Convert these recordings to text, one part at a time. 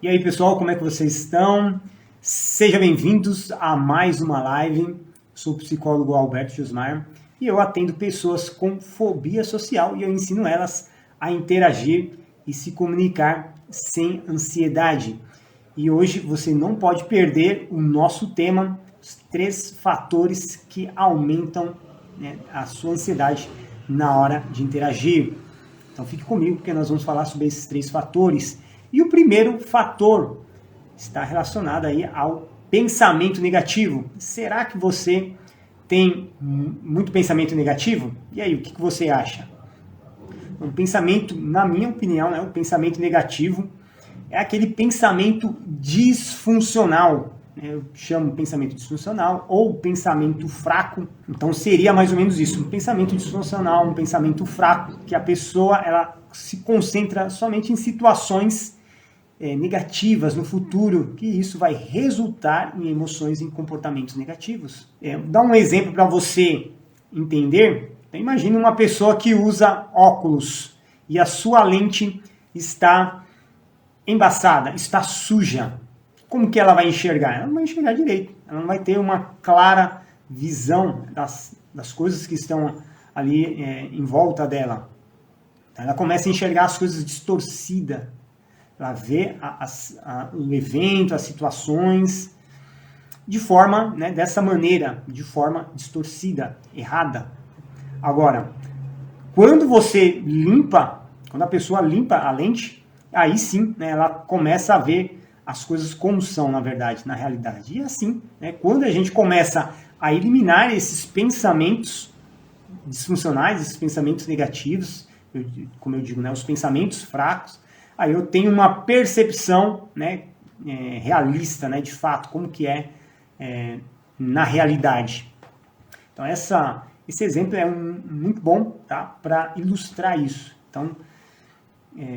E aí, pessoal, como é que vocês estão? Sejam bem-vindos a mais uma live. Sou o psicólogo Alberto Jusmar e eu atendo pessoas com fobia social e eu ensino elas a interagir e se comunicar sem ansiedade. E hoje você não pode perder o nosso tema, os 3 fatores que aumentam, a sua ansiedade na hora de interagir. Então fique comigo porque nós vamos falar sobre esses 3 fatores. E o primeiro fator está relacionado aí ao pensamento negativo. Será que você tem muito pensamento negativo? E aí, o que você acha? O pensamento, na minha opinião, o pensamento negativo é aquele pensamento disfuncional. Eu chamo pensamento disfuncional ou pensamento fraco. Então seria mais ou menos isso, um pensamento disfuncional, um pensamento fraco, que a pessoa ela se concentra somente em situações negativas no futuro, que isso vai resultar em emoções, em comportamentos negativos. Dá um exemplo para você entender. Então, imagine uma pessoa que usa óculos e a sua lente está embaçada, está suja. Como que ela vai enxergar? Ela não vai enxergar direito. Ela não vai ter uma clara visão das coisas que estão ali em volta dela. Então, ela começa a enxergar as coisas distorcidas. Ela vê o evento, as situações de forma, dessa maneira, de forma distorcida, errada. Agora, quando a pessoa limpa a lente, aí sim, ela começa a ver as coisas como são, na verdade, na realidade. E assim, quando a gente começa a eliminar esses pensamentos disfuncionais, esses pensamentos negativos, como eu digo, os pensamentos fracos, aí eu tenho uma percepção realista, de fato, como que é na realidade. Então, esse exemplo é muito bom, tá, para ilustrar isso. Então,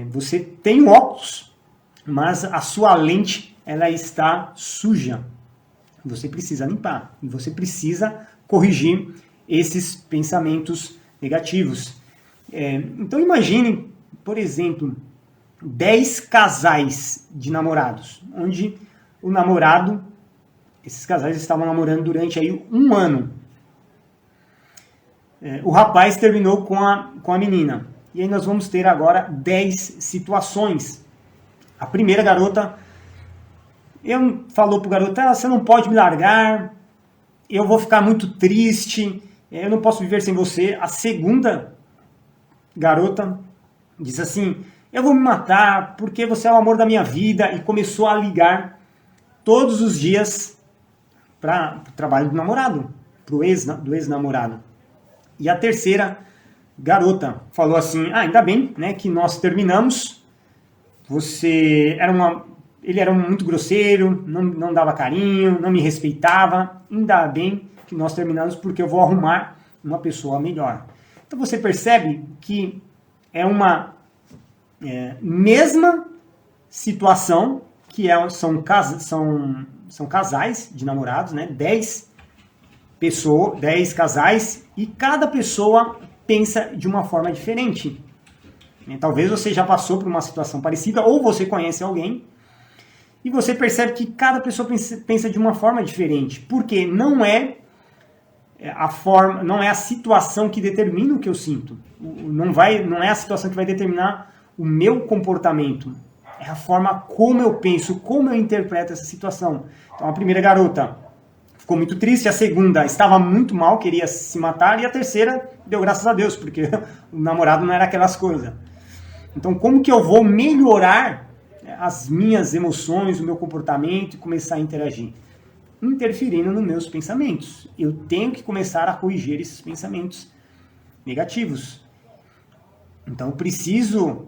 você tem um óculos, mas a sua lente ela está suja. Você precisa limpar e você precisa corrigir esses pensamentos negativos. Então, imagine, por exemplo, 10 casais de namorados, onde esses casais estavam namorando durante aí 1 ano. O rapaz terminou com a menina. E aí nós vamos ter agora 10 situações. A primeira garota falou pro garoto, você não pode me largar, eu vou ficar muito triste, eu não posso viver sem você. A segunda garota disse assim, eu vou me matar porque você é o amor da minha vida, e começou a ligar todos os dias para o trabalho do namorado, do ex-namorado. E a terceira garota falou assim, ainda bem que nós terminamos, ele era muito grosseiro, não dava carinho, não me respeitava, ainda bem que nós terminamos porque eu vou arrumar uma pessoa melhor. Então você percebe que é uma mesma situação, que são casais de namorados, 10 casais, e cada pessoa pensa de uma forma diferente. Talvez você já passou por uma situação parecida, ou você conhece alguém, e você percebe que cada pessoa pensa de uma forma diferente, porque não é a situação que determina o que eu sinto. Não é a situação que vai determinar o meu comportamento. É a forma como eu penso, como eu interpreto essa situação. Então, a primeira garota ficou muito triste, a segunda estava muito mal, queria se matar, e a terceira deu graças a Deus, porque o namorado não era aquelas coisas. Então, como que eu vou melhorar as minhas emoções, o meu comportamento e começar a interagir? Interferindo nos meus pensamentos. Eu tenho que começar a corrigir esses pensamentos negativos. Então, eu preciso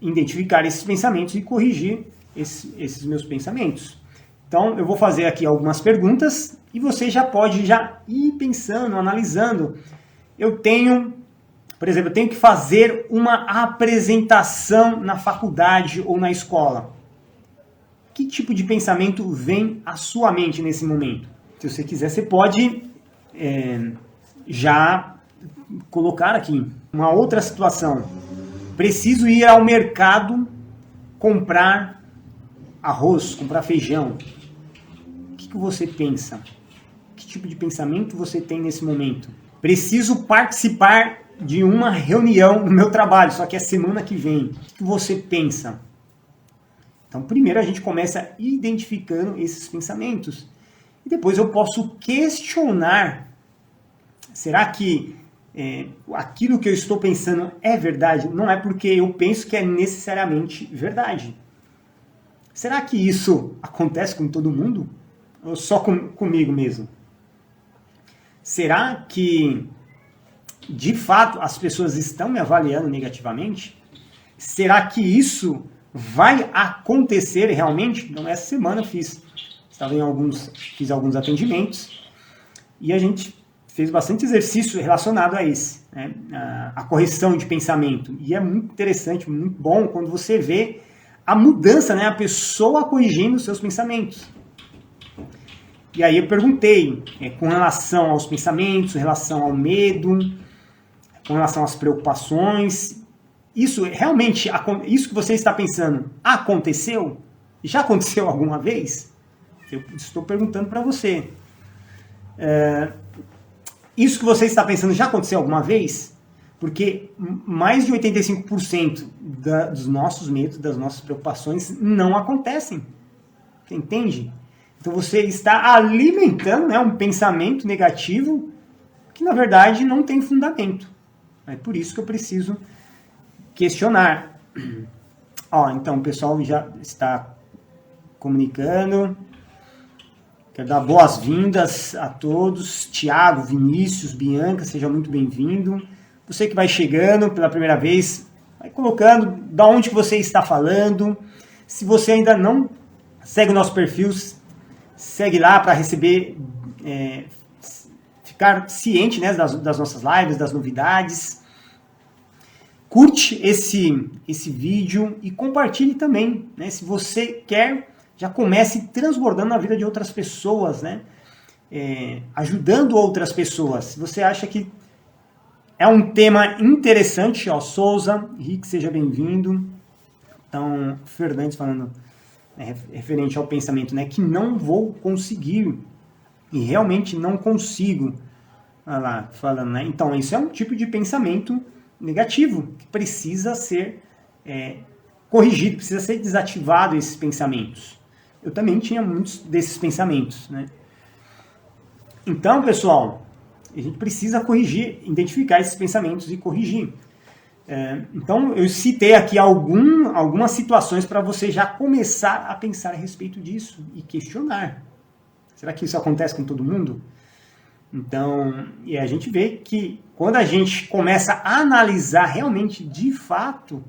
identificar esses pensamentos e corrigir esses meus pensamentos. Então, eu vou fazer aqui algumas perguntas e você já pode ir pensando, analisando. Por exemplo, eu tenho que fazer uma apresentação na faculdade ou na escola. Que tipo de pensamento vem à sua mente nesse momento? Se você quiser, você pode já colocar aqui uma outra situação. Preciso ir ao mercado comprar arroz, comprar feijão, o que você pensa? Que tipo de pensamento você tem nesse momento? Preciso participar de uma reunião no meu trabalho, só que é semana que vem. O que você pensa? Então, primeiro a gente começa identificando esses pensamentos. E depois eu posso questionar. Será que aquilo que eu estou pensando é verdade? Não é porque eu penso que é necessariamente verdade. Será que isso acontece com todo mundo? Ou só comigo mesmo? Será que, de fato, as pessoas estão me avaliando negativamente? Será que isso vai acontecer realmente? Então, essa semana fiz alguns atendimentos e a gente fez bastante exercício relacionado a esse, né? A correção de pensamento. E é muito interessante, muito bom quando você vê a mudança, né? A pessoa corrigindo os seus pensamentos. E aí eu perguntei com relação aos pensamentos, com relação ao medo, com relação às preocupações. Isso realmente, isso que você está pensando, aconteceu? Já aconteceu alguma vez? Eu estou perguntando para você. Isso que você está pensando já aconteceu alguma vez? Porque mais de 85% dos nossos medos, das nossas preocupações não acontecem. Você entende? Então você está alimentando, né, um pensamento negativo que na verdade não tem fundamento. É por isso que eu preciso questionar. Então o pessoal já está comunicando. Quero dar boas-vindas a todos. Tiago, Vinícius, Bianca, seja muito bem-vindo. Você que vai chegando pela primeira vez, vai colocando de onde que você está falando. Se você ainda não segue o nosso perfil, segue lá para receber, ficar ciente, né, das nossas lives, das novidades. Curte esse vídeo e compartilhe também, né? Se você quer, já comece transbordando na vida de outras pessoas, né? Ajudando outras pessoas. Se você acha que é um tema interessante, Souza, Rick, seja bem-vindo. Então, Fernandes falando referente ao pensamento, né? Que não vou conseguir e realmente não consigo. Olha lá, falando, né? Então, isso é um tipo de pensamento negativo, que precisa ser corrigido, precisa ser desativado esses pensamentos. Eu também tinha muitos desses pensamentos, né? Então, pessoal, a gente precisa corrigir, identificar esses pensamentos e corrigir. Então, eu citei aqui algumas situações para você já começar a pensar a respeito disso e questionar. Será que isso acontece com todo mundo? Então, e a gente vê que quando a gente começa a analisar realmente, de fato,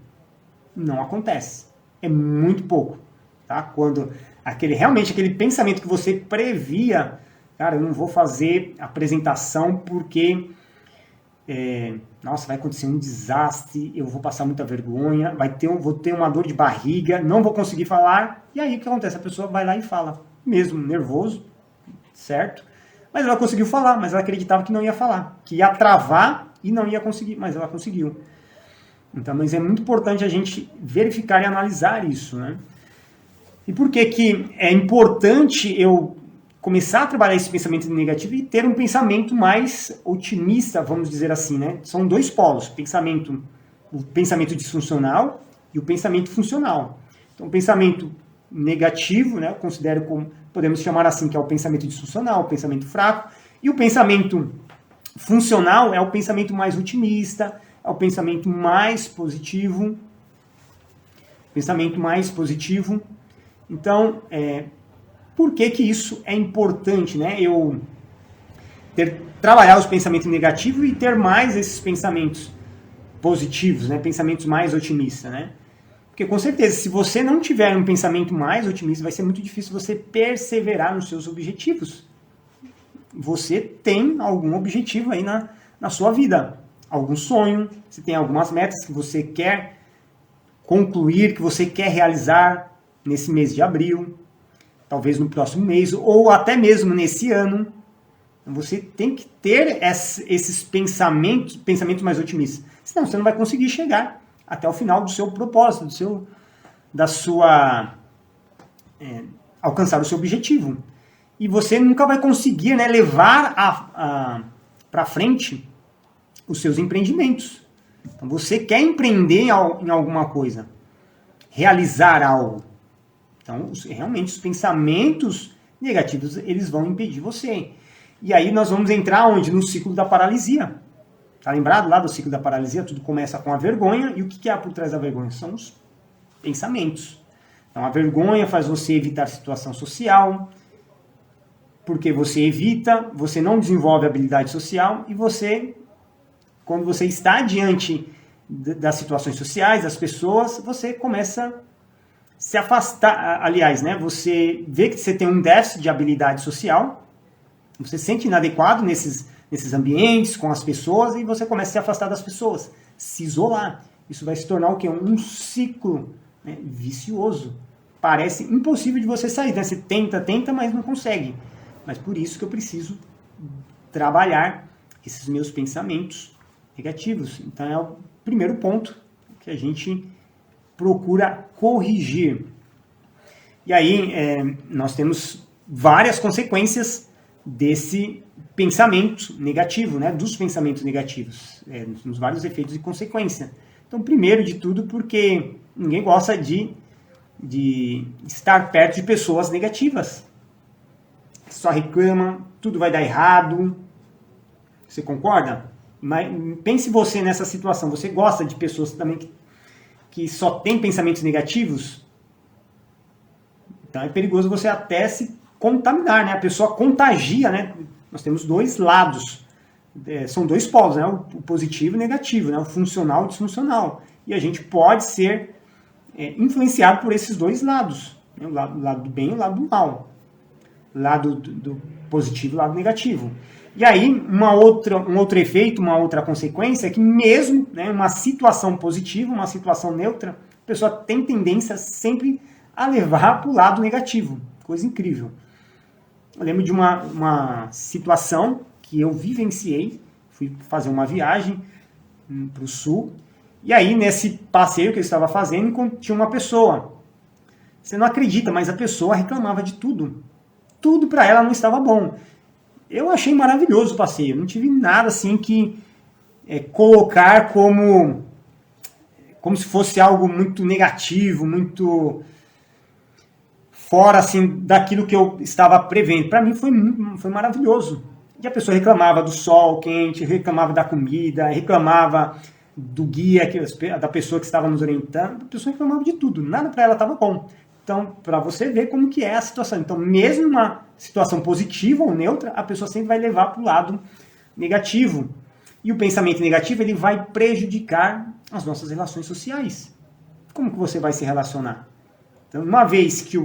não acontece. É muito pouco. Tá? Quando realmente aquele pensamento que você previa, cara, eu não vou fazer apresentação porque nossa, vai acontecer um desastre, eu vou passar muita vergonha, vou ter uma dor de barriga, não vou conseguir falar. E aí o que acontece? A pessoa vai lá e fala, mesmo nervoso, certo? Mas ela conseguiu falar, mas ela acreditava que não ia falar, que ia travar e não ia conseguir, mas ela conseguiu. Então, mas é muito importante a gente verificar e analisar isso, né? E por que é importante eu começar a trabalhar esse pensamento negativo e ter um pensamento mais otimista, vamos dizer assim, né? São dois polos, o pensamento disfuncional e o pensamento funcional. Então, o pensamento negativo, né, eu considero como, podemos chamar assim, que é o pensamento disfuncional, o pensamento fraco, e o pensamento funcional é o pensamento mais otimista, é o pensamento mais positivo. Pensamento mais positivo. Então, por que isso é importante, né? Eu trabalhar os pensamentos negativos e ter mais esses pensamentos positivos, né? Pensamentos mais otimistas, né? Porque com certeza, se você não tiver um pensamento mais otimista, vai ser muito difícil você perseverar nos seus objetivos. Você tem algum objetivo aí na sua vida, algum sonho, você tem algumas metas que você quer concluir, que você quer realizar nesse mês de abril, talvez no próximo mês, ou até mesmo nesse ano. Você tem que ter esses pensamentos mais otimistas. Senão você não vai conseguir chegar até o final do seu propósito, da sua alcançar o seu objetivo. E você nunca vai conseguir, né, levar para frente os seus empreendimentos. Então, você quer empreender em alguma coisa, realizar algo. Então, realmente, os pensamentos negativos, eles vão impedir você. E aí nós vamos entrar onde? No ciclo da paralisia. Tá lembrado lá do ciclo da paralisia? Tudo começa com a vergonha. E o que há por trás da vergonha? São os pensamentos. Então, a vergonha faz você evitar situação social, porque você evita, você não desenvolve habilidade social, e você, quando você está diante das situações sociais, das pessoas, você começa a se afastar. Aliás, né, você vê que você tem um déficit de habilidade social, você se sente inadequado nesses ambientes, com as pessoas, e você começa a se afastar das pessoas, se isolar. Isso vai se tornar o quê? Um ciclo, né, vicioso. Parece impossível de você sair, né? Você tenta, mas não consegue. Mas por isso que eu preciso trabalhar esses meus pensamentos negativos. Então é o primeiro ponto que a gente procura corrigir. E aí nós temos várias consequências desse pensamento negativo, né? Dos pensamentos negativos. Nós temos vários efeitos e consequência. Então, primeiro de tudo, porque ninguém gosta de estar perto de pessoas negativas. Só reclama, tudo vai dar errado. Você concorda? Mas pense você nessa situação. Você gosta de pessoas também que só têm pensamentos negativos? Então é perigoso você até se contaminar, né? A pessoa contagia, né? Nós temos dois lados. São dois polos, né? O positivo e o negativo, né? O funcional e o disfuncional. E a gente pode ser influenciado por esses dois lados. Né? O lado do bem e o lado do mal. Lado do positivo e o lado negativo. E aí, um outro efeito, uma outra consequência é que mesmo, né, uma situação positiva, uma situação neutra, a pessoa tem tendência sempre a levar para o lado negativo. Coisa incrível. Eu lembro de uma situação que eu vivenciei, fui fazer uma viagem para o sul, e aí nesse passeio que eu estava fazendo, tinha uma pessoa. Você não acredita, mas a pessoa reclamava de tudo. Tudo para ela não estava bom. Eu achei maravilhoso o passeio. Não tive nada assim que colocar como se fosse algo muito negativo, muito fora assim daquilo que eu estava prevendo. Para mim foi maravilhoso. E a pessoa reclamava do sol quente, reclamava da comida, reclamava do guia, da pessoa que estava nos orientando. A pessoa reclamava de tudo. Nada para ela estava bom. Então, para você ver como que é a situação. Então, mesmo uma situação positiva ou neutra, a pessoa sempre vai levar para o lado negativo. E o pensamento negativo, ele vai prejudicar as nossas relações sociais. Como que você vai se relacionar? Então, uma vez que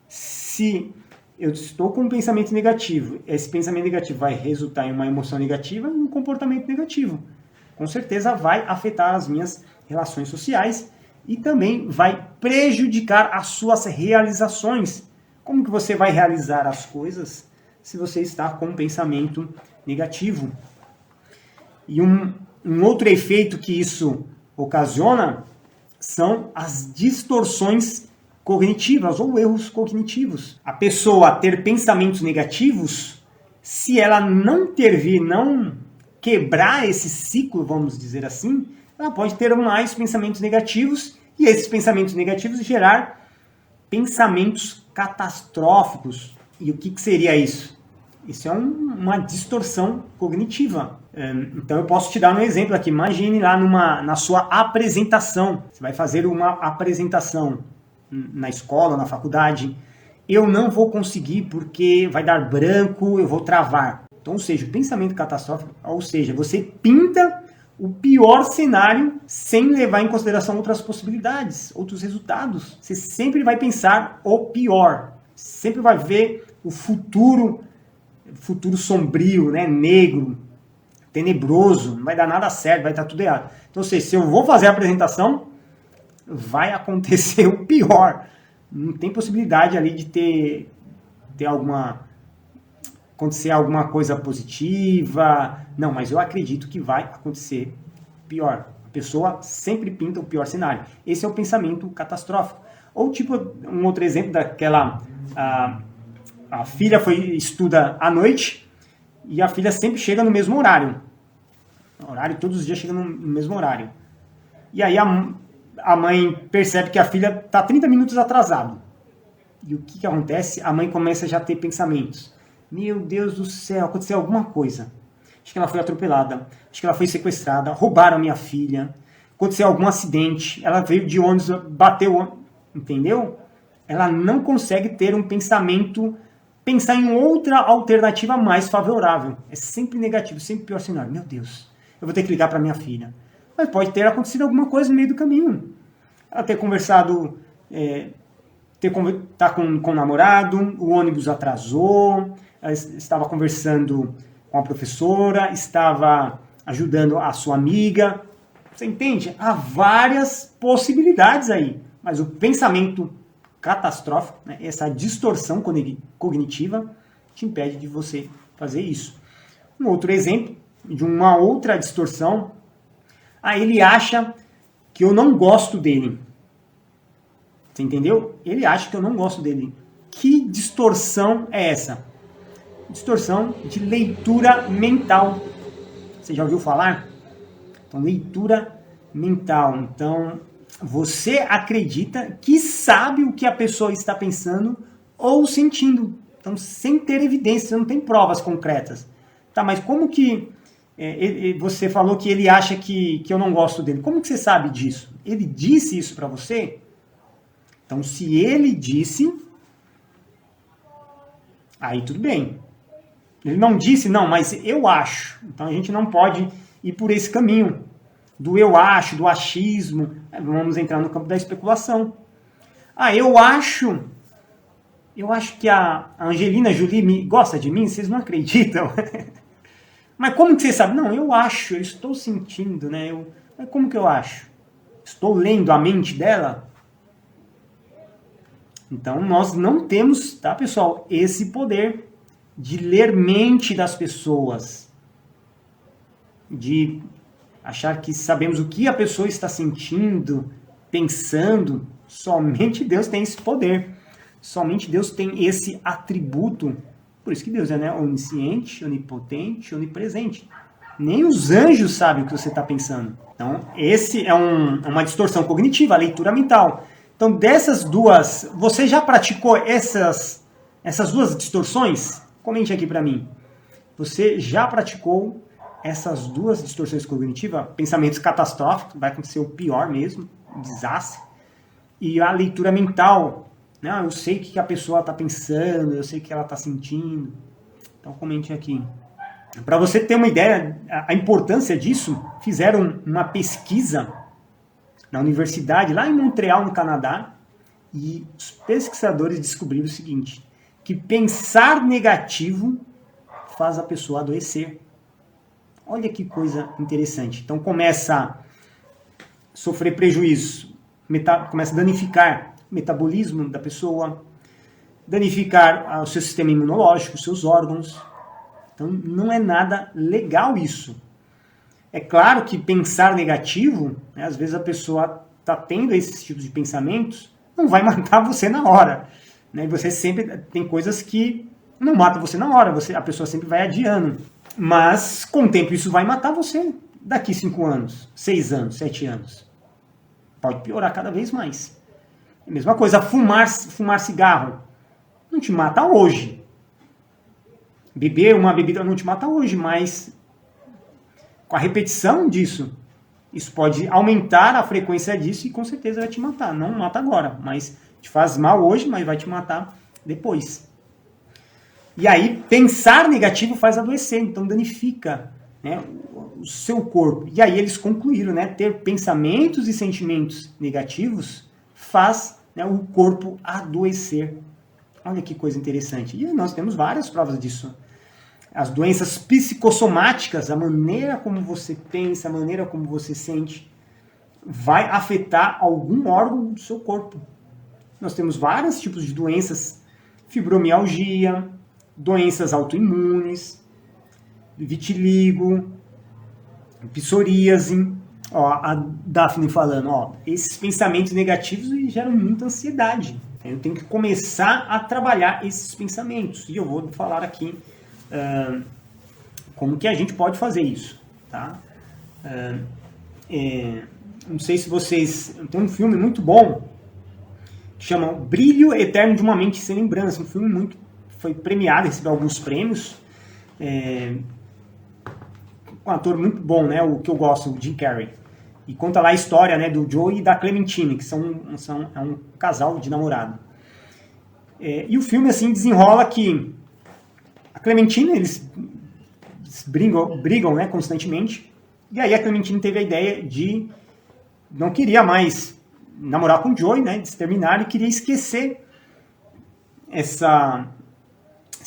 se eu estou com um pensamento negativo, esse pensamento negativo vai resultar em uma emoção negativa e um comportamento negativo. Com certeza vai afetar as minhas relações sociais e também vai prejudicar as suas realizações. Como que você vai realizar as coisas se você está com um pensamento negativo? E um outro efeito que isso ocasiona são as distorções cognitivas ou erros cognitivos. A pessoa ter pensamentos negativos, se ela não intervir, não quebrar esse ciclo, vamos dizer assim, ela pode ter mais pensamentos negativos e esses pensamentos negativos gerar pensamentos catastróficos. E o que seria isso? Isso é uma distorção cognitiva. Então eu posso te dar um exemplo aqui. Imagine lá na sua apresentação. Você vai fazer uma apresentação na escola, na faculdade. Eu não vou conseguir porque vai dar branco, eu vou travar. Então, ou seja, o pensamento catastrófico, ou seja, você pinta o pior cenário sem levar em consideração outras possibilidades, outros resultados. Você sempre vai pensar o pior. Sempre vai ver o futuro sombrio, né, negro, tenebroso, não vai dar nada certo, vai estar tudo errado. Então, ou seja, se eu vou fazer a apresentação, vai acontecer o pior. Não tem possibilidade ali de ter acontecer alguma coisa positiva. Não, mas eu acredito que vai acontecer pior. A pessoa sempre pinta o pior cenário. Esse é o pensamento catastrófico. Ou tipo, um outro exemplo daquela... A filha estuda à noite e a filha sempre chega no mesmo horário. Todos os dias chega no mesmo horário. E aí a mãe percebe que a filha está 30 minutos atrasado. E o que acontece? A mãe começa já a ter pensamentos. Meu Deus do céu, aconteceu alguma coisa. Acho que ela foi atropelada. Acho que ela foi sequestrada. Roubaram a minha filha. Aconteceu algum acidente. Ela veio de ônibus, bateu. Entendeu? Ela não consegue ter um pensamento, pensar em outra alternativa mais favorável. É sempre negativo, sempre pior cenário. Meu Deus, eu vou ter que ligar para minha filha. Mas pode ter acontecido alguma coisa no meio do caminho. Ela ter conversado, tá com o namorado, o ônibus atrasou, ela estava conversando com a professora, estava ajudando a sua amiga. Você entende? Há várias possibilidades aí. Mas o pensamento catastrófico, né, essa distorção cognitiva, te impede de você fazer isso. Um outro exemplo de uma outra distorção, ele acha que eu não gosto dele. Você entendeu? Ele acha que eu não gosto dele. Que distorção é essa? Distorção de leitura mental. Você já ouviu falar? Então, leitura mental. Então, você acredita que sabe o que a pessoa está pensando ou sentindo. Então, sem ter evidência, você não tem provas concretas. Tá, mas como que você falou que ele acha que eu não gosto dele? Como que você sabe disso? Ele disse isso para você? Então, se ele disse, aí tudo bem. Ele não disse, não, mas eu acho. Então, a gente não pode ir por esse caminho do eu acho, do achismo. Vamos entrar no campo da especulação. Eu acho que a Angelina Jolie gosta de mim, vocês não acreditam. Mas como que você sabe? Não, eu acho, eu estou sentindo, né? Mas como que eu acho? Estou lendo a mente dela? Então, nós não temos, tá, pessoal, esse poder de ler mente das pessoas, de achar que sabemos o que a pessoa está sentindo, pensando. Somente Deus tem esse poder. Somente Deus tem esse atributo. Por isso que Deus é, né, onisciente, onipotente, onipresente. Nem os anjos sabem o que você está pensando. Então, esse é uma distorção cognitiva, a leitura mental. Então, dessas duas, você já praticou essas duas distorções? Comente aqui para mim. Você já praticou essas duas distorções cognitivas? Pensamentos catastróficos, vai acontecer o pior mesmo, um desastre. E a leitura mental, né? Eu sei o que a pessoa está pensando, eu sei o que ela está sentindo. Então, comente aqui. Para você ter uma ideia, a importância disso, fizeram uma pesquisa na universidade, lá em Montreal, no Canadá, e os pesquisadores descobriram o seguinte, que pensar negativo faz a pessoa adoecer. Olha que coisa interessante. Então começa a sofrer prejuízo, começa a danificar o metabolismo da pessoa, danificar o seu sistema imunológico, os seus órgãos. Então não é nada legal isso. É claro que pensar negativo, né, às vezes a pessoa está tendo esses tipos de pensamentos, não vai matar você na hora. Né? Você sempre tem coisas que não matam você na hora, a pessoa sempre vai adiando. Mas com o tempo isso vai matar você daqui 5 anos, 6 anos, 7 anos. Pode piorar cada vez mais. A mesma coisa, fumar cigarro não te mata hoje. Beber uma bebida não te mata hoje, mas com a repetição disso, isso pode aumentar a frequência disso e com certeza vai te matar. Não mata agora, mas te faz mal hoje, mas vai te matar depois. E aí, pensar negativo faz adoecer, então danifica, né, o seu corpo. E aí eles concluíram, né, ter pensamentos e sentimentos negativos faz, né, o corpo adoecer. Olha que coisa interessante. E nós temos várias provas disso. As doenças psicossomáticas, a maneira como você pensa, a maneira como você sente, vai afetar algum órgão do seu corpo. Nós temos vários tipos de doenças, fibromialgia, doenças autoimunes, vitiligo, psoríase, Ó, a Daphne falando, ó, esses pensamentos negativos geram muita ansiedade. Eu tenho que começar a trabalhar esses pensamentos. E eu vou falar aqui como que a gente pode fazer isso, tá? Não sei se vocês... Tem um filme muito bom que chama Brilho Eterno de uma Mente Sem Lembrança. Um filme muito... Foi premiado, recebeu alguns prêmios. Um ator muito bom, né? O que eu gosto, o Jim Carrey. E conta lá a história, né, do Joe e da Clementine, que é um casal de namorado. E o filme assim desenrola que a Clementine, eles brigam, né, constantemente. E aí a Clementine teve a ideia de não queria mais namorar com o Joe, né, de se terminar, e queria esquecer essa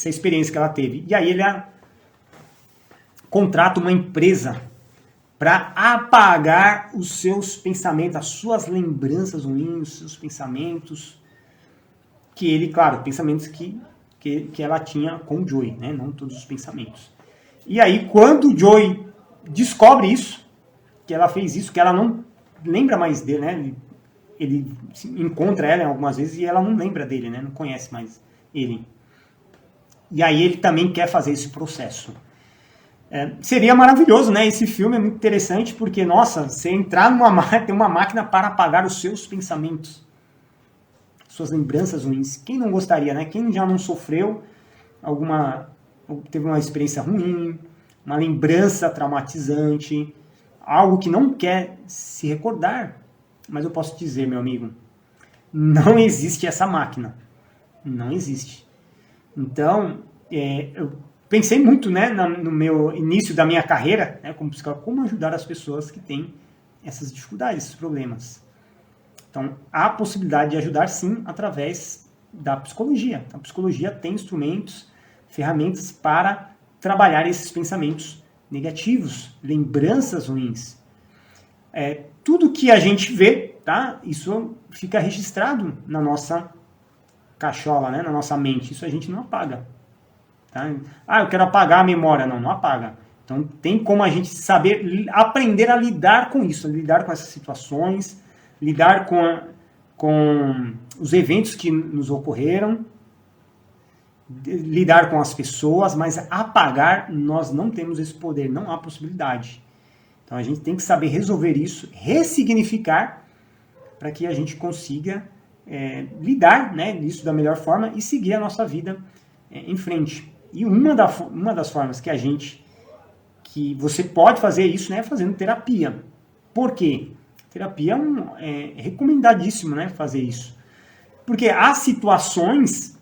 experiência que ela teve. E aí ele contrata uma empresa para apagar os seus pensamentos, as suas lembranças ruins, os seus pensamentos, que ele, claro, pensamentos que ela tinha com o Joey, né? Não todos os pensamentos. E aí, quando o Joey descobre isso, que ela fez isso, que ela não lembra mais dele, né? Ele encontra ela algumas vezes e ela não lembra dele, né? Não conhece mais ele. E aí ele também quer fazer esse processo. Seria maravilhoso, né? Esse filme é muito interessante porque, nossa, você entrar tem uma máquina para apagar os seus pensamentos, suas lembranças ruins. Quem não gostaria, né? Quem já não sofreu teve uma experiência ruim, uma lembrança traumatizante, algo que não quer se recordar. Mas eu posso dizer, meu amigo, não existe essa máquina. Não existe. Então, eu pensei muito, né, no meu início da minha carreira, né, como psicólogo, como ajudar as pessoas que têm essas dificuldades, esses problemas. Então, há possibilidade de ajudar, sim, através da psicologia. A psicologia tem instrumentos, ferramentas para trabalhar esses pensamentos negativos, lembranças ruins. Tudo que a gente vê, tá, isso fica registrado na nossa cachola, né, na nossa mente. Isso a gente não apaga. Tá? Eu quero apagar a memória. Não apaga. Então tem como a gente saber, aprender a lidar com isso, a lidar com essas situações, lidar com os eventos que nos ocorreram, lidar com as pessoas, mas apagar, nós não temos esse poder, não há possibilidade. Então a gente tem que saber resolver isso, ressignificar, para que a gente consiga lidar, né, isso da melhor forma e seguir a nossa vida em frente. E uma das formas que você pode fazer isso, né, é fazendo terapia. Por quê? Terapia é recomendadíssimo, né, fazer isso. Porque há situações,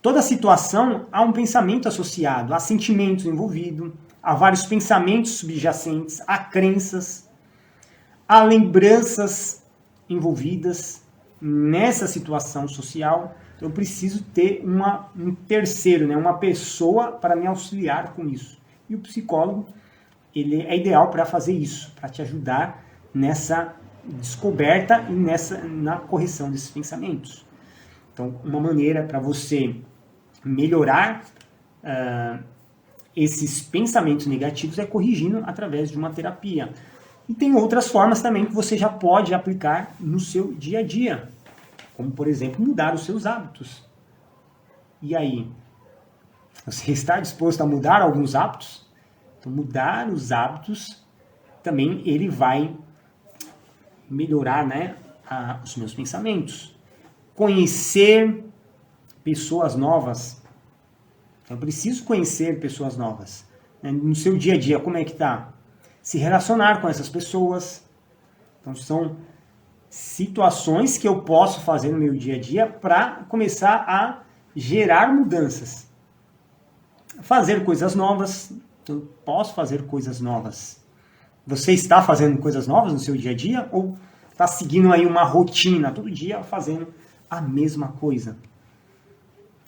toda situação há um pensamento associado, há sentimentos envolvidos, há vários pensamentos subjacentes, há crenças, há lembranças envolvidas nessa situação social. Eu preciso ter um terceiro, né, uma pessoa para me auxiliar com isso. E o psicólogo, ele é ideal para fazer isso, para te ajudar nessa descoberta e na correção desses pensamentos. Então, uma maneira para você melhorar esses pensamentos negativos é corrigindo através de uma terapia. E tem outras formas também que você já pode aplicar no seu dia a dia. Como, por exemplo, mudar os seus hábitos. E aí? Você está disposto a mudar alguns hábitos? Então, mudar os hábitos também ele vai melhorar, né, os meus pensamentos. Conhecer pessoas novas. Então, eu preciso conhecer pessoas novas. No seu dia a dia, como é que está? Se relacionar com essas pessoas. Então, são situações que eu posso fazer no meu dia a dia para começar a gerar mudanças. Fazer coisas novas. Eu posso fazer coisas novas. Você está fazendo coisas novas no seu dia a dia? Ou está seguindo aí uma rotina, todo dia fazendo a mesma coisa?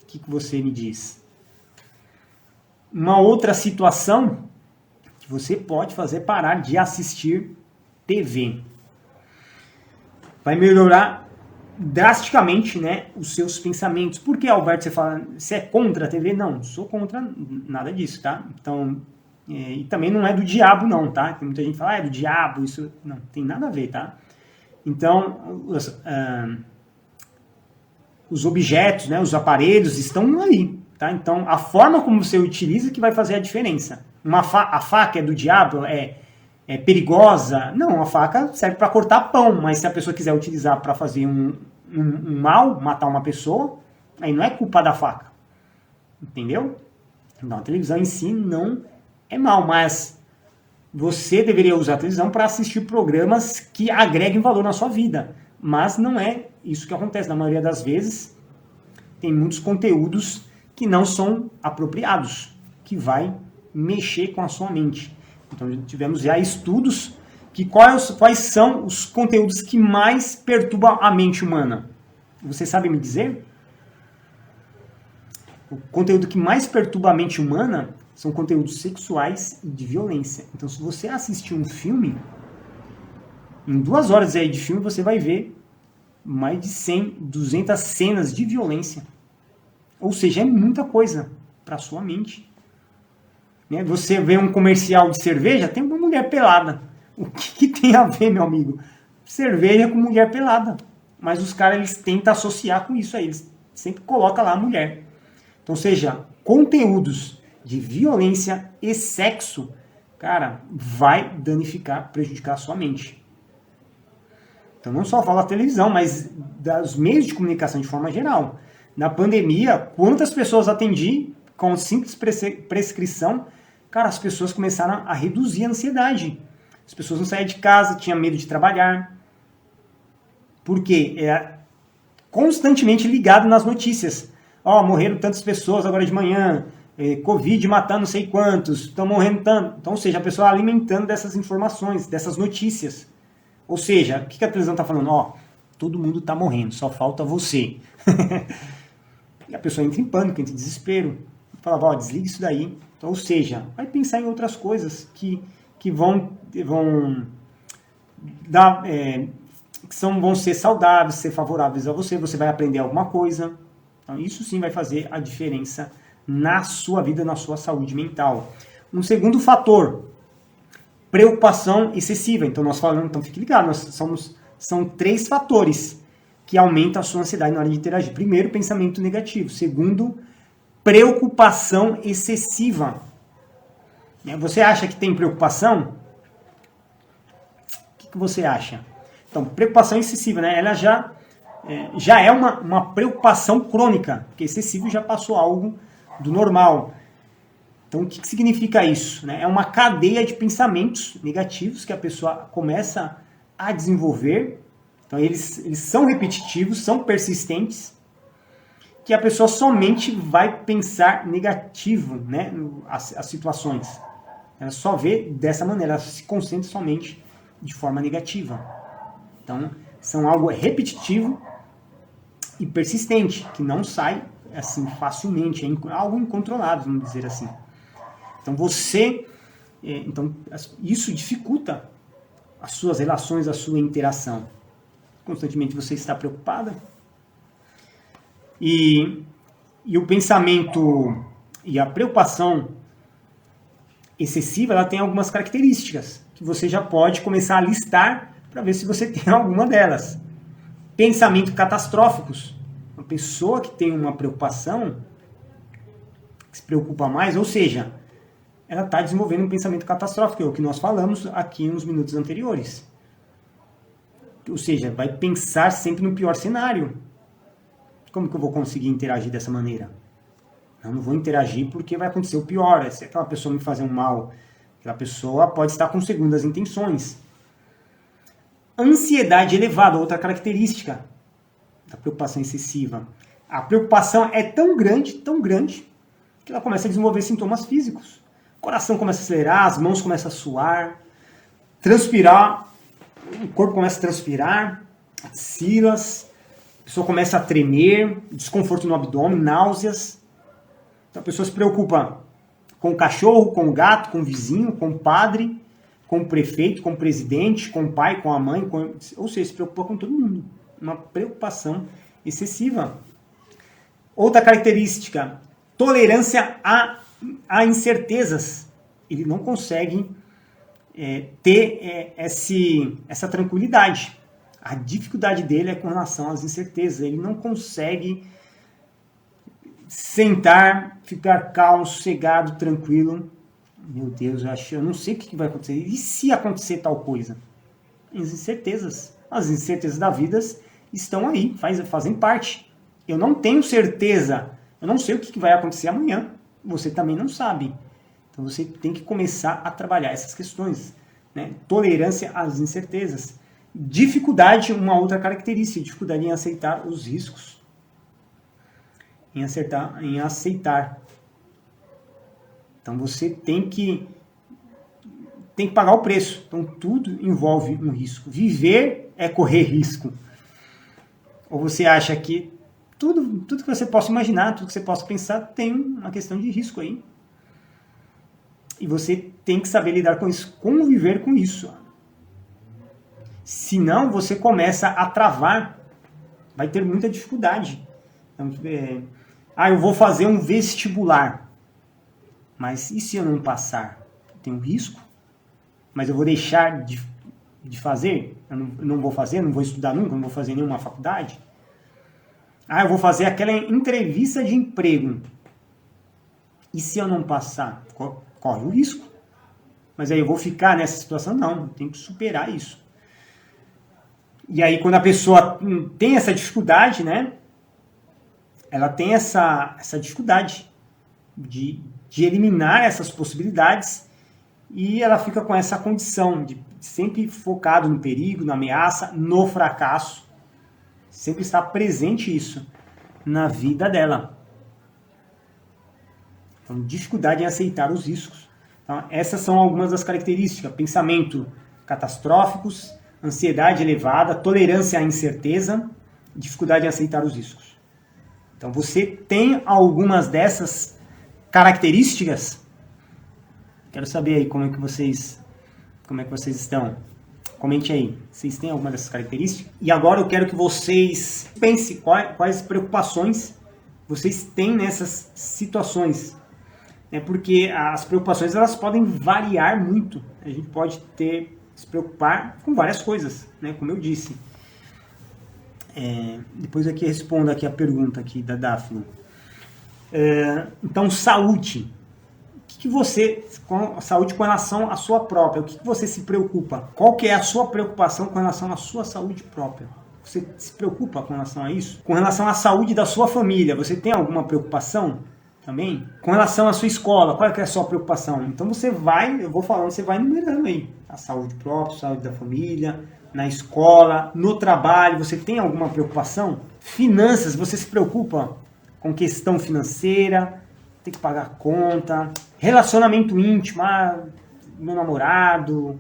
O que você me diz? Uma outra situação que você pode fazer é parar de assistir TV. Vai melhorar drasticamente, né, os seus pensamentos. Por que, Alberto, você é contra a TV? Não sou contra nada disso, tá? Então, E também não é do diabo não, tá? Tem muita gente que fala, é do diabo, isso não tem nada a ver, tá? Então, os objetos, né, os aparelhos estão ali, tá? Então, a forma como você utiliza que vai fazer a diferença. A faca é do diabo, é perigosa? Não, a faca serve para cortar pão, mas se a pessoa quiser utilizar para fazer um mal, matar uma pessoa, aí não é culpa da faca, entendeu? Então, a televisão em si não é mal, mas você deveria usar a televisão para assistir programas que agreguem valor na sua vida, mas não é isso que acontece. Na maioria das vezes, tem muitos conteúdos que não são apropriados, que vai mexer com a sua mente. Então, tivemos já estudos que quais são os conteúdos que mais perturbam a mente humana. Você sabe me dizer? O conteúdo que mais perturba a mente humana são conteúdos sexuais e de violência. Então, se você assistir um filme, em 2 horas aí de filme, você vai ver mais de 100, 200 cenas de violência. Ou seja, é muita coisa para a sua mente. Né? Você vê um comercial de cerveja, tem uma mulher pelada. O que tem a ver, meu amigo? Cerveja com mulher pelada. Mas os caras, eles tentam associar com isso aí. Eles sempre colocam lá a mulher. Então, seja, conteúdos de violência e sexo, cara, vai danificar, prejudicar a sua mente. Então, não só falo da televisão, mas dos meios de comunicação de forma geral. Na pandemia, quantas pessoas atendi com simples prescrição? Cara, as pessoas começaram a reduzir a ansiedade. As pessoas não saíam de casa, tinham medo de trabalhar. Por quê? É constantemente ligado nas notícias. Morreram tantas pessoas agora de manhã, Covid matando não sei quantos, estão morrendo tanto. Então, ou seja, a pessoa alimentando dessas informações, dessas notícias. Ou seja, o que a televisão está falando? Todo mundo está morrendo, só falta você. E a pessoa entra em pânico, entra em desespero. Fala, desliga isso daí. Então, ou seja, vai pensar em outras coisas que vão dar, vão ser saudáveis, ser favoráveis a você. Você vai aprender alguma coisa. Então, isso sim vai fazer a diferença na sua vida, na sua saúde mental. Um segundo fator, preocupação excessiva. Então, nós falamos, então fique ligado, são 3 fatores que aumentam a sua ansiedade na hora de interagir. Primeiro, pensamento negativo. Segundo, preocupação excessiva. Você acha que tem preocupação? O que você acha? Então, preocupação excessiva, né? Ela já é uma preocupação crônica, porque excessivo já passou algo do normal. Então, o que significa isso? Né? É uma cadeia de pensamentos negativos que a pessoa começa a desenvolver. Então, eles são repetitivos, são persistentes, que a pessoa somente vai pensar negativo, né, as situações. Ela só vê dessa maneira, ela se concentra somente de forma negativa. Então, são algo repetitivo e persistente, que não sai assim facilmente, é algo incontrolável, vamos dizer assim. Então, isso dificulta as suas relações, a sua interação. Constantemente você está preocupada. E o pensamento e a preocupação excessiva, ela tem algumas características que você já pode começar a listar para ver se você tem alguma delas. Pensamentos catastróficos. Uma pessoa que tem uma preocupação, que se preocupa mais, ou seja, ela está desenvolvendo um pensamento catastrófico, que é o que nós falamos aqui nos minutos anteriores. Ou seja, vai pensar sempre no pior cenário. Como que eu vou conseguir interagir dessa maneira? Eu não vou interagir porque vai acontecer o pior. Se aquela pessoa me fazer um mal, aquela pessoa pode estar com segundas intenções. Ansiedade elevada, outra característica da preocupação excessiva. A preocupação é tão grande, que ela começa a desenvolver sintomas físicos. O coração começa a acelerar, as mãos começam a suar, transpirar, o corpo começa a transpirar, axilas, a pessoa começa a tremer, desconforto no abdômen, náuseas. Então a pessoa se preocupa com o cachorro, com o gato, com o vizinho, com o padre, com o prefeito, com o presidente, com o pai, com a mãe, ou seja, se preocupa com todo mundo. Uma preocupação excessiva. Outra característica, tolerância a incertezas. ele não consegue ter essa tranquilidade. A dificuldade dele é com relação às incertezas. Ele não consegue sentar, ficar calmo, sossegado, tranquilo. Meu Deus, eu não sei o que vai acontecer. E se acontecer tal coisa? As incertezas da vida estão aí, fazem parte. Eu não tenho certeza, eu não sei o que vai acontecer amanhã. Você também não sabe. Então você tem que começar a trabalhar essas questões, né? Tolerância às incertezas. Dificuldade, uma outra característica, dificuldade em aceitar os riscos. Em aceitar. Então você tem que pagar o preço. Então tudo envolve um risco. Viver é correr risco. Ou você acha que tudo que você possa imaginar, tudo que você possa pensar, tem uma questão de risco aí. E você tem que saber lidar com isso, conviver com isso. Senão você começa a travar, vai ter muita dificuldade. Então, eu vou fazer um vestibular. Mas e se eu não passar? Tem um risco? Mas eu vou deixar de fazer? Eu não vou fazer, não vou estudar nunca, não vou fazer nenhuma faculdade? Eu vou fazer aquela entrevista de emprego. E se eu não passar? Corre o risco. Mas aí eu vou ficar nessa situação? Não, eu tenho que superar isso. E aí quando a pessoa tem essa dificuldade, né? Ela tem essa dificuldade de eliminar essas possibilidades e ela fica com essa condição de sempre focado no perigo, na ameaça, no fracasso. Sempre está presente isso na vida dela. Então, dificuldade em aceitar os riscos. Então, essas são algumas das características. Pensamento catastróficos, ansiedade elevada, tolerância à incerteza, dificuldade em aceitar os riscos. Então, você tem algumas dessas características? Quero saber aí como é que vocês estão. Comente aí, vocês têm alguma dessas características? E agora eu quero que vocês pensem quais preocupações vocês têm nessas situações. Porque as preocupações elas podem variar muito. A gente pode se preocupar com várias coisas, né? Como eu disse. Depois aqui respondo aqui a pergunta aqui da Daphne. Então, saúde. O que você, com saúde com relação à sua própria, o que você se preocupa? Qual que é a sua preocupação com relação à sua saúde própria? Você se preocupa com relação a isso? Com relação à saúde da sua família, você tem alguma preocupação também? Com relação à sua escola, qual que é a sua preocupação? Então eu vou falando, você vai enumerando aí. A saúde própria, a saúde da família, na escola, no trabalho, você tem alguma preocupação? Finanças, você se preocupa com questão financeira? Tem que pagar conta, relacionamento íntimo, meu namorado.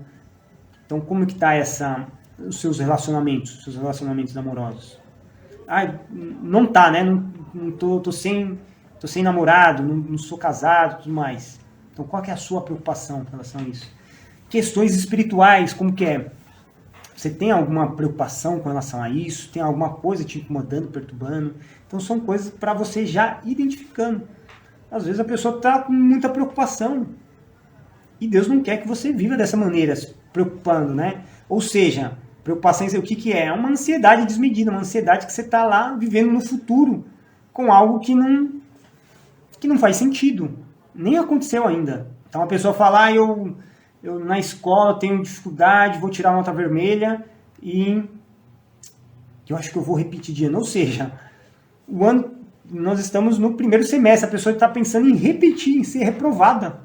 Então, como que tá os seus relacionamentos amorosos? Não tá, né? Não tô sem namorado, não sou casado, tudo mais. Então, qual que é a sua preocupação em relação a isso? Questões espirituais, como que é? Você tem alguma preocupação com relação a isso? Tem alguma coisa te incomodando, perturbando? Então, são coisas para você já identificando. Às vezes a pessoa está com muita preocupação. E Deus não quer que você viva dessa maneira, se preocupando, né? Ou seja, preocupação, o que é? É uma ansiedade desmedida, uma ansiedade que você está lá vivendo no futuro com algo que não faz sentido. Nem aconteceu ainda. Então a pessoa fala, eu na escola tenho dificuldade, vou tirar nota vermelha e eu acho que eu vou repetir de ano. Ou seja, nós estamos no primeiro semestre, a pessoa está pensando em repetir, em ser reprovada.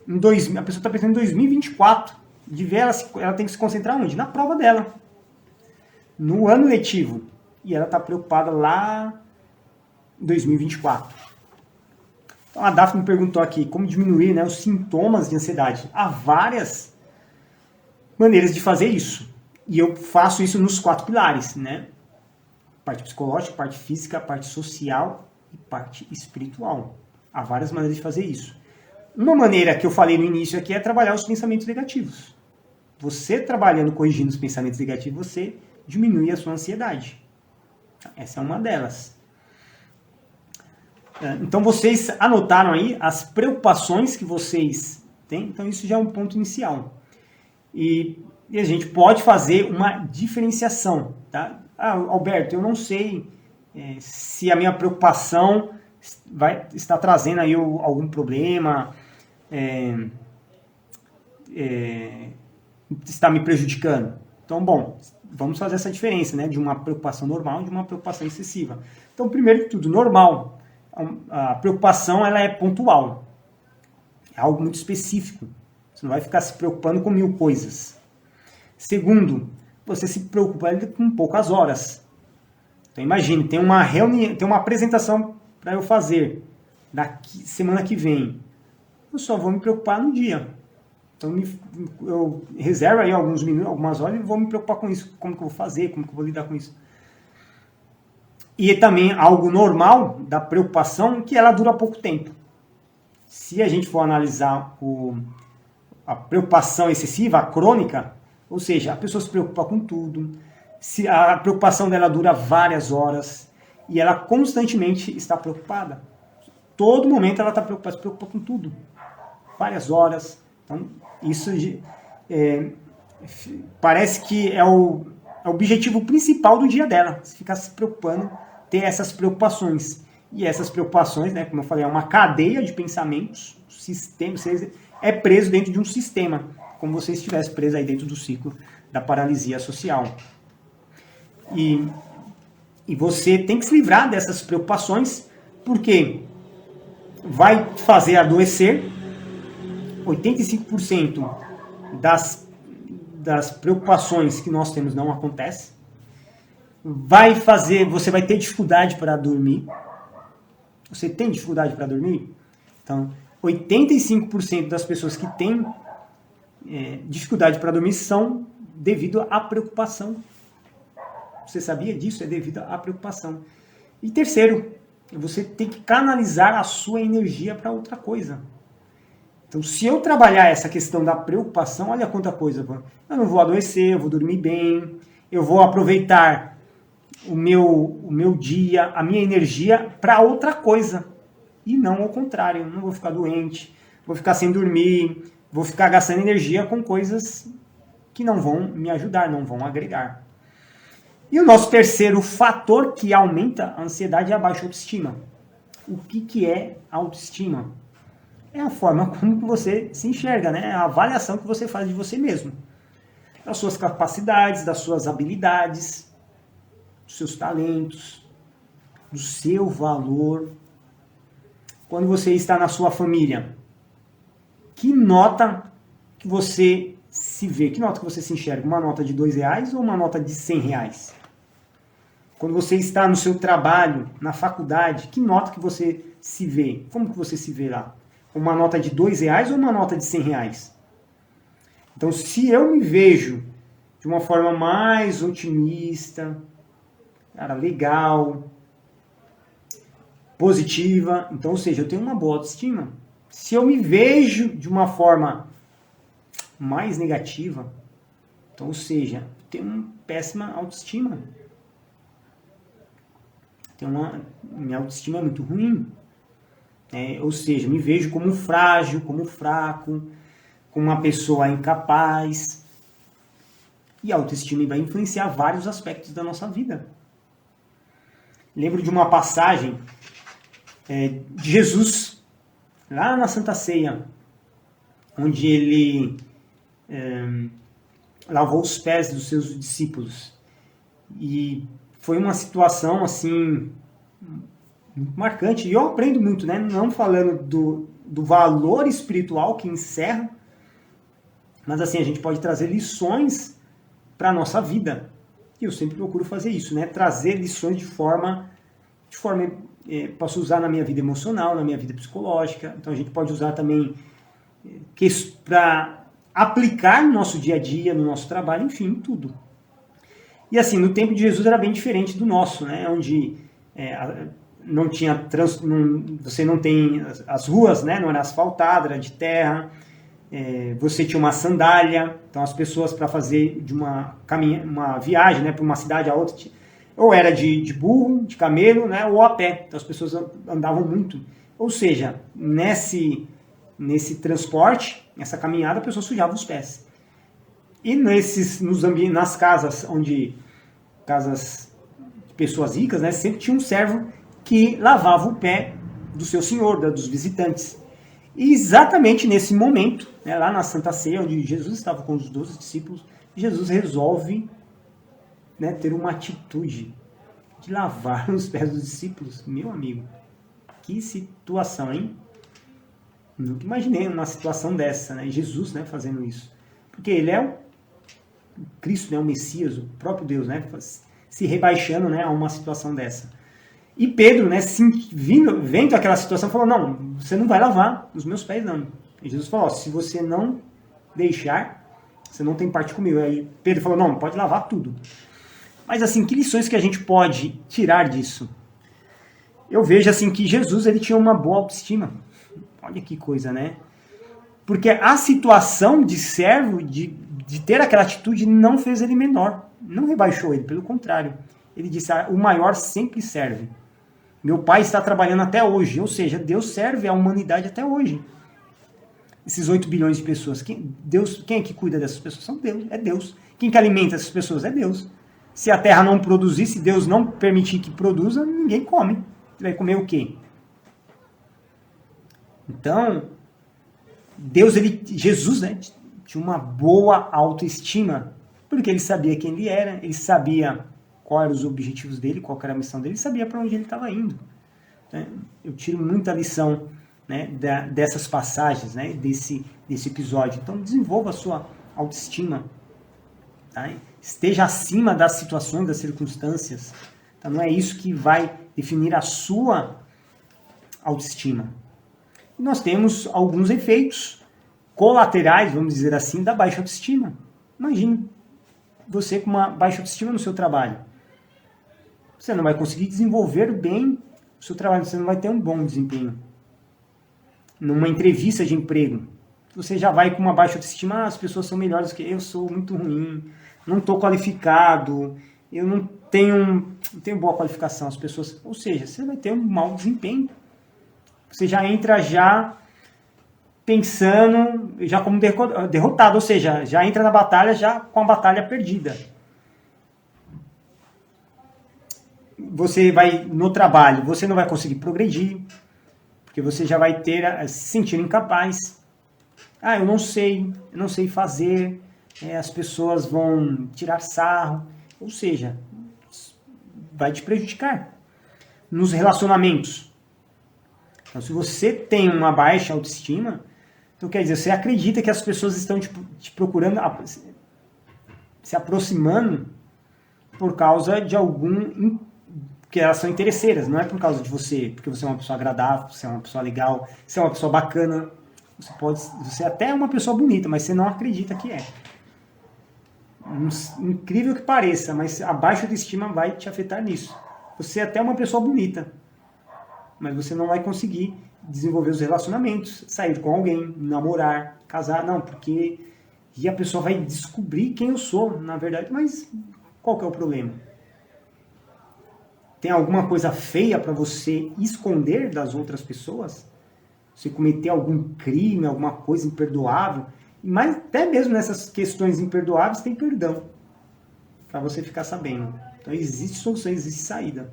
A pessoa está pensando em 2024. De ver, ela tem que se concentrar onde? Na prova dela. No ano letivo. E ela está preocupada lá em 2024. Então a Daphne me perguntou aqui como diminuir, né, os sintomas de ansiedade. Há várias maneiras de fazer isso. E eu faço isso nos 4 pilares, né? Parte psicológica, parte física, parte social e parte espiritual. Há várias maneiras de fazer isso. Uma maneira que eu falei no início aqui é trabalhar os pensamentos negativos. Você trabalhando, corrigindo os pensamentos negativos, você diminui a sua ansiedade. Essa é uma delas. Então vocês anotaram aí as preocupações que vocês Tem? Então isso já é um ponto inicial. E a gente pode fazer uma diferenciação. Tá? Alberto, eu não sei se a minha preocupação está trazendo aí algum problema, está me prejudicando. Então, bom, vamos fazer essa diferença, né, de uma preocupação normal e de uma preocupação excessiva. Então, primeiro de tudo, normal. A preocupação ela é pontual. É algo muito específico. Você não vai ficar se preocupando com 1000 coisas. Segundo, você se preocupa com poucas horas. Então imagine, tem uma reunião, tem uma apresentação para eu fazer semana que vem. Eu só vou me preocupar no dia. Então eu reservo aí alguns minutos, algumas horas e vou me preocupar com isso. Como que eu vou fazer, como que eu vou lidar com isso. E também algo normal da preocupação que ela dura pouco tempo. Se a gente for analisar a preocupação excessiva, a crônica, ou seja, a pessoa se preocupa com tudo, se a preocupação dela dura várias horas e ela constantemente está preocupada. Todo momento ela está preocupada, se preocupa com tudo. Várias horas. Então, isso parece que é o objetivo principal do dia dela, ficar se preocupando, ter essas preocupações. E essas preocupações, né, como eu falei, é uma cadeia de pensamentos, sistema, você é preso dentro de um sistema, como se você estivesse preso aí dentro do ciclo da paralisia social. E você tem que se livrar dessas preocupações, porque vai fazer adoecer. 85% das preocupações que nós temos não acontece. Você vai ter dificuldade para dormir. Você tem dificuldade para dormir? Então, 85% das pessoas que têm dificuldade para dormir são devido à preocupação. Você sabia disso? É devido à preocupação. E terceiro, você tem que canalizar a sua energia para outra coisa. Então, se eu trabalhar essa questão da preocupação, olha quanta coisa. Eu não vou adoecer, eu vou dormir bem, eu vou aproveitar o meu dia, a minha energia para outra coisa. E não ao contrário, eu não vou ficar doente, vou ficar sem dormir, vou ficar gastando energia com coisas que não vão me ajudar, não vão agregar. E o nosso terceiro fator que aumenta a ansiedade é a baixa autoestima. O que é autoestima? É a forma como você se enxerga, né? A avaliação que você faz de você mesmo. Das suas capacidades, das suas habilidades, dos seus talentos, do seu valor. Quando você está na sua família, que nota que você se vê? Que nota que você se enxerga? Uma nota de R$2 ou uma nota de R$100? Quando você está no seu trabalho, na faculdade, que nota que você se vê? Como que você se vê lá? Uma nota de R$2 ou uma nota de R$100? Então, se eu me vejo de uma forma mais otimista, cara, legal, positiva, então, ou seja, eu tenho uma boa autoestima. Se eu me vejo de uma forma mais negativa, então, ou seja, eu tenho uma péssima autoestima. Minha autoestima é muito ruim. Ou seja, me vejo como frágil, como fraco, como uma pessoa incapaz. E a autoestima vai influenciar vários aspectos da nossa vida. Lembro de uma passagem de Jesus, lá na Santa Ceia, onde ele lavou os pés dos seus discípulos. E foi uma situação assim muito marcante. E eu aprendo muito, né? Não falando do valor espiritual que encerra, mas assim, a gente pode trazer lições para a nossa vida. E eu sempre procuro fazer isso, né? Trazer lições de forma posso usar na minha vida emocional, na minha vida psicológica. Então a gente pode usar também para aplicar no nosso dia a dia, no nosso trabalho, enfim, tudo. E assim, no tempo de Jesus era bem diferente do nosso, né? Onde não tinha você não tem as ruas, né? Não era asfaltada, era de terra. Você tinha uma sandália. Então as pessoas, para fazer de uma viagem, né, para uma cidade a outra, ou era de burro, de camelo, né, ou a pé. Então as pessoas andavam muito. Ou seja, nesse transporte, nessa caminhada, a pessoa sujava os pés. E nas casas casas de pessoas ricas, né, sempre tinha um servo que lavava o pé do seu senhor, dos visitantes. E exatamente nesse momento, né, lá na Santa Ceia, onde Jesus estava com os 12 discípulos, Jesus resolve, né, ter uma atitude de lavar os pés dos discípulos. Meu amigo, que situação, hein? Nunca imaginei uma situação dessa, né? Jesus, né, fazendo isso. Porque ele é o Cristo, né, o Messias, o próprio Deus, né, se rebaixando, né, a uma situação dessa. E Pedro, né, vendo aquela situação, falou, não, você não vai lavar os meus pés, não. E Jesus falou, se você não deixar, você não tem parte comigo. Aí Pedro falou, não, pode lavar tudo. Mas assim, que lições que a gente pode tirar disso? Eu vejo assim que Jesus, ele tinha uma boa autoestima. Olha que coisa, né? Porque a situação de servo, de ter aquela atitude, não fez ele menor. Não rebaixou ele, pelo contrário. Ele disse, o maior sempre serve. Meu pai está trabalhando até hoje. Ou seja, Deus serve a humanidade até hoje. Esses 8 bilhões de pessoas. Quem é que cuida dessas pessoas? São Deus, é Deus. Quem que alimenta essas pessoas? É Deus. Se a terra não produzir, se Deus não permitir que produza, ninguém come. Você vai comer o quê? Então, Jesus, né, tinha uma boa autoestima, porque ele sabia quem ele era, ele sabia quais eram os objetivos dele, qual era a missão dele, ele sabia para onde ele estava indo. Então, eu tiro muita lição, né, dessas passagens, né, desse episódio. Então, desenvolva a sua autoestima. Tá? Esteja acima das situações, das circunstâncias. Então, não é isso que vai definir a sua autoestima. E nós temos alguns efeitos colaterais, vamos dizer assim, da baixa autoestima. Imagine você com uma baixa autoestima no seu trabalho. Você não vai conseguir desenvolver bem o seu trabalho, você não vai ter um bom desempenho. Numa entrevista de emprego, você já vai com uma baixa autoestima, as pessoas são melhores do que eu, sou muito ruim, não estou qualificado, eu não tenho boa qualificação, as pessoas, ou seja, você vai ter um mau desempenho. Você já entra pensando já como derrotado, ou seja, já entra na batalha já com a batalha perdida. Você vai no trabalho, você não vai conseguir progredir, porque você já vai se sentir incapaz. Eu não sei fazer, as pessoas vão tirar sarro, ou seja, vai te prejudicar. Nos relacionamentos. Então, se você tem uma baixa autoestima, então quer dizer, você acredita que as pessoas estão te procurando, se aproximando por causa de que elas são interesseiras, não é por causa de você, porque você é uma pessoa agradável, você é uma pessoa legal, você é uma pessoa bacana, você até é uma pessoa bonita, mas você não acredita que é. Incrível que pareça, mas a baixa autoestima vai te afetar nisso. Você é até uma pessoa bonita, mas você não vai conseguir desenvolver os relacionamentos, sair com alguém, namorar, casar, não, porque e a pessoa vai descobrir quem eu sou, na verdade, mas qual que é o problema? Tem alguma coisa feia para você esconder das outras pessoas? Você cometer algum crime, alguma coisa imperdoável? Mas até mesmo nessas questões imperdoáveis tem perdão, para você ficar sabendo. Então existe solução, existe saída.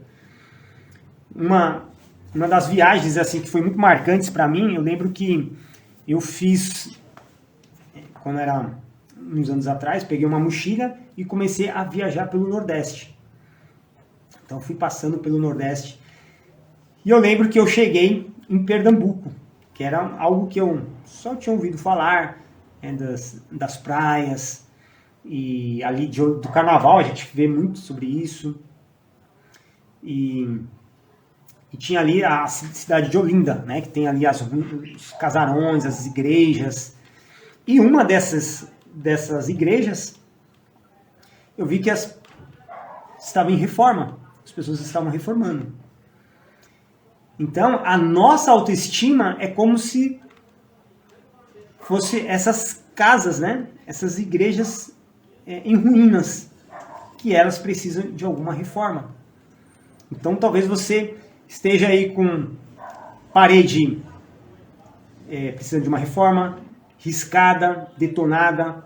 Uma das viagens assim que foi muito marcantes para mim, eu lembro que eu fiz, quando era uns anos atrás, peguei uma mochila e comecei a viajar pelo Nordeste. Então fui passando pelo Nordeste. E eu lembro que eu cheguei em Pernambuco, que era algo que eu só tinha ouvido falar, das praias, e ali do carnaval a gente vê muito sobre isso. E tinha ali a cidade de Olinda, né, que tem ali os casarões, as igrejas. E uma dessas igrejas, eu vi que estavam em reforma. As pessoas estavam reformando. Então, a nossa autoestima é como se fosse essas casas, né, essas igrejas em ruínas, que elas precisam de alguma reforma. Então, talvez você esteja aí com parede precisando de uma reforma, riscada, detonada,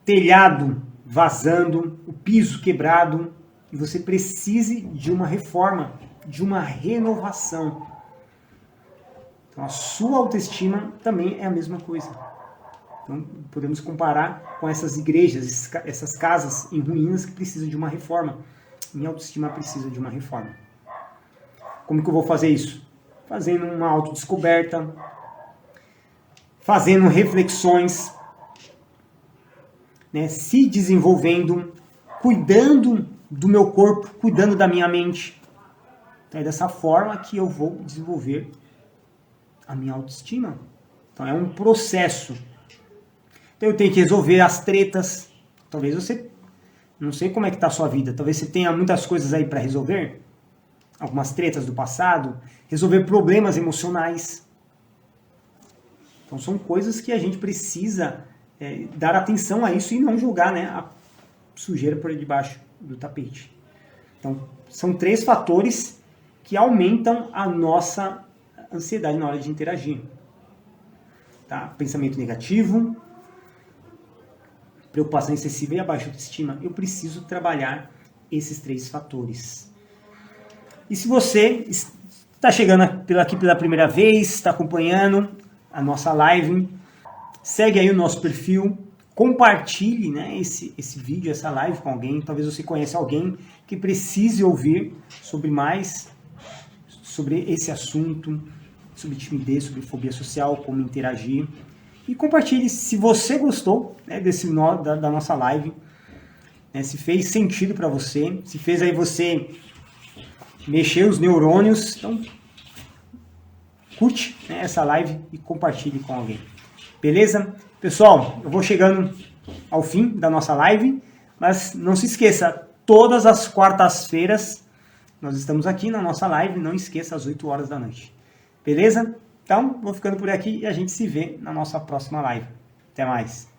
telhado vazando, o piso quebrado, e você precise de uma reforma, de uma renovação. Então a sua autoestima também é a mesma coisa. Então podemos comparar com essas igrejas, essas casas em ruínas que precisam de uma reforma. Minha autoestima precisa de uma reforma. Como que eu vou fazer isso? Fazendo uma autodescoberta, fazendo reflexões, né, se desenvolvendo, cuidando do meu corpo, cuidando da minha mente. Então é dessa forma que eu vou desenvolver a minha autoestima. Então é um processo. Então eu tenho que resolver as tretas. Talvez você, não sei como é que está a sua vida, talvez você tenha muitas coisas aí para resolver. Algumas tretas do passado, resolver problemas emocionais. Então são coisas que a gente precisa dar atenção a isso e não jogar, né, a sujeira por debaixo do tapete. Então são 3 fatores que aumentam a nossa ansiedade na hora de interagir. Tá? Pensamento negativo, preocupação excessiva e a baixa autoestima. Eu preciso trabalhar esses 3 fatores. E se você está chegando aqui pela primeira vez, está acompanhando a nossa live, segue aí o nosso perfil, compartilhe, né, esse vídeo, essa live com alguém. Talvez você conheça alguém que precise ouvir sobre esse assunto, sobre timidez, sobre fobia social, como interagir. E compartilhe se você gostou, né, da nossa live, né, se fez sentido para você, se fez aí você mexer os neurônios. Então, curte, né, essa live e compartilhe com alguém. Beleza? Pessoal, eu vou chegando ao fim da nossa live, mas não se esqueça, todas as quartas-feiras nós estamos aqui na nossa live, não esqueça, às 8 horas da noite. Beleza? Então, vou ficando por aqui e a gente se vê na nossa próxima live. Até mais!